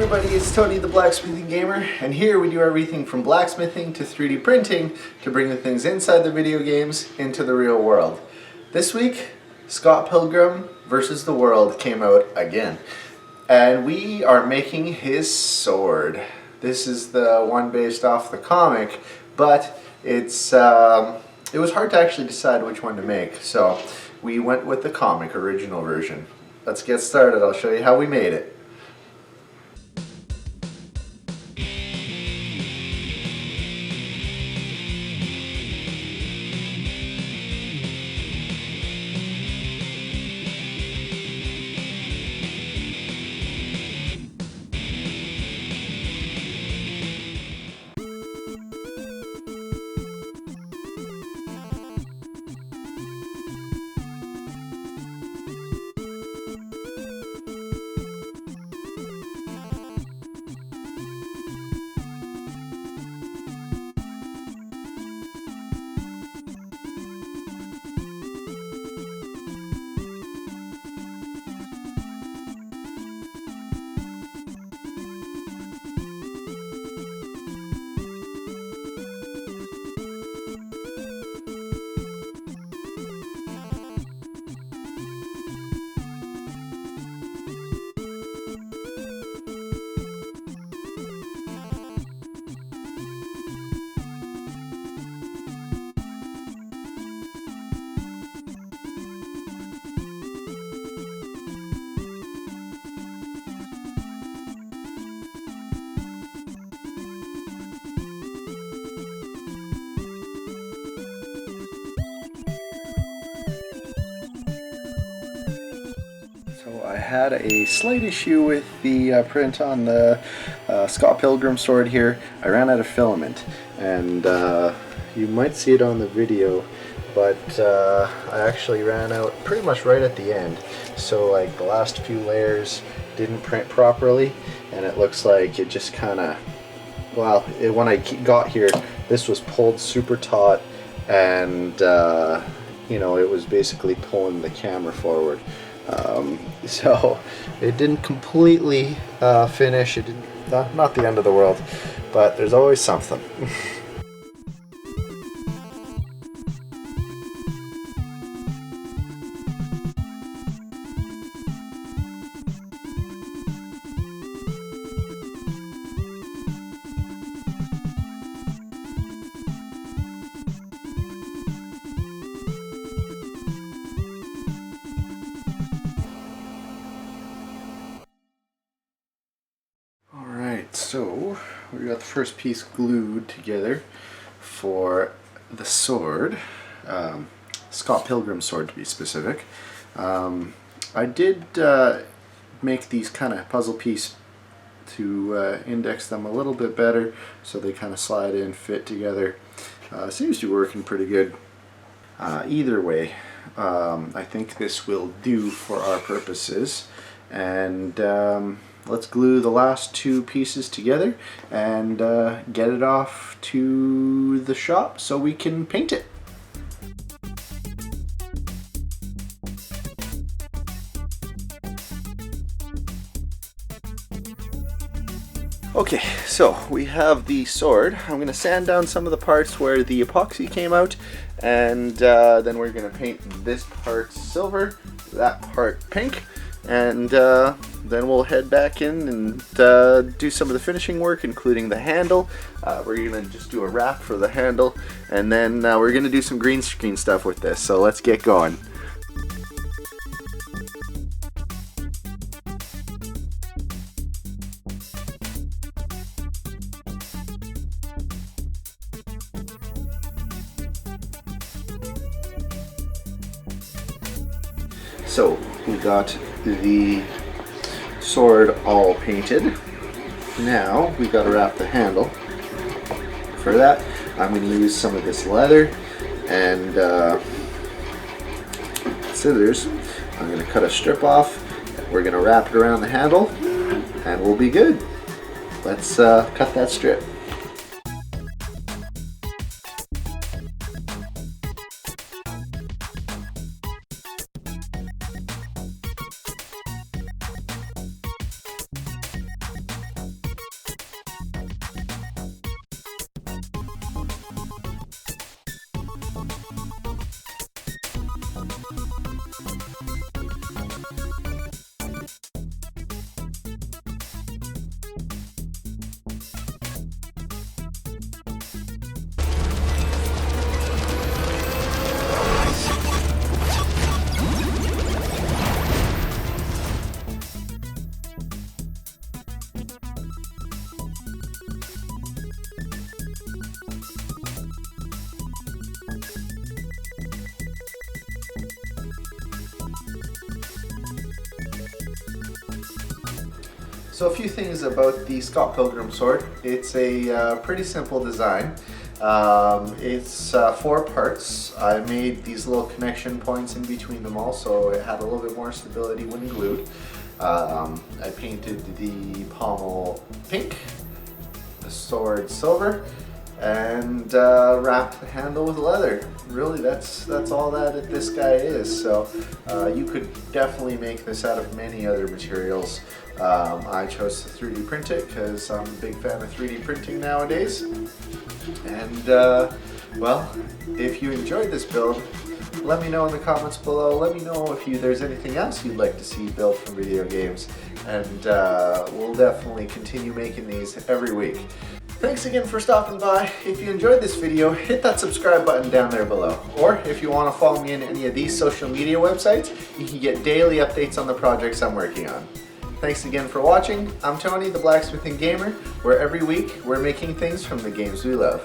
everybody, it's Tony the Blacksmithing Gamer, and here we do everything from blacksmithing to 3D printing to bring the things inside the video games into the real world. This week, Scott Pilgrim versus the World came out again, and we are making his sword. This is the one based off the comic, but it was hard to actually decide which one to make, so we went with the comic original version. Let's get started. I'll show you how we made it. I had a slight issue with the print on the Scott Pilgrims Sword here. I ran out of filament, and you might see it on the video, but I actually ran out pretty much right at the end. So like the last few layers didn't print properly, and it looks like it just kind of, well, when I got here, this was pulled super taut, and you know, it was basically pulling the camera forward. So it didn't completely finish. It didn't, not the end of the world, but there's always something. So we got the first piece glued together for the sword, Scott Pilgrim's Sword to be specific. I did make these kind of puzzle piece to index them a little bit better so they kind of slide in, fit together. Seems to be working pretty good. Either way, I think this will do for our purposes, and let's glue the last two pieces together and get it off to the shop so we can paint it. Okay, so we have the sword. I'm going to sand down some of the parts where the epoxy came out, and then we're going to paint this part silver, that part pink, and then we'll head back in and do some of the finishing work, including the handle. We're going to just do a wrap for the handle, and then we're going to do some green screen stuff with this, so let's get going. So we got the sword all painted. Now we got to wrap the handle. For that, I'm going to use some of this leather and scissors. I'm going to cut a strip off. We're going to wrap it around the handle, and we'll be good. Let's cut that strip. So a few things about the Scott Pilgrim Sword. It's a pretty simple design. It's 4 parts. I made these little connection points in between them all so it had a little bit more stability when glued. I painted the pommel pink, the sword silver, and wrapped the handle with leather. Really, that's all that this guy is. So you could definitely make this out of many other materials. I chose to 3D print it because I'm a big fan of 3D printing nowadays. And well, if you enjoyed this build, let me know in the comments below. Let me know if there's anything else you'd like to see built from video games, and we'll definitely continue making these every week. Thanks again for stopping by. If you enjoyed this video, hit that subscribe button down there below. Or if you want to follow me in any of these social media websites, you can get daily updates on the projects I'm working on. Thanks again for watching. I'm Tony, the Blacksmithing Gamer, where every week we're making things from the games we love.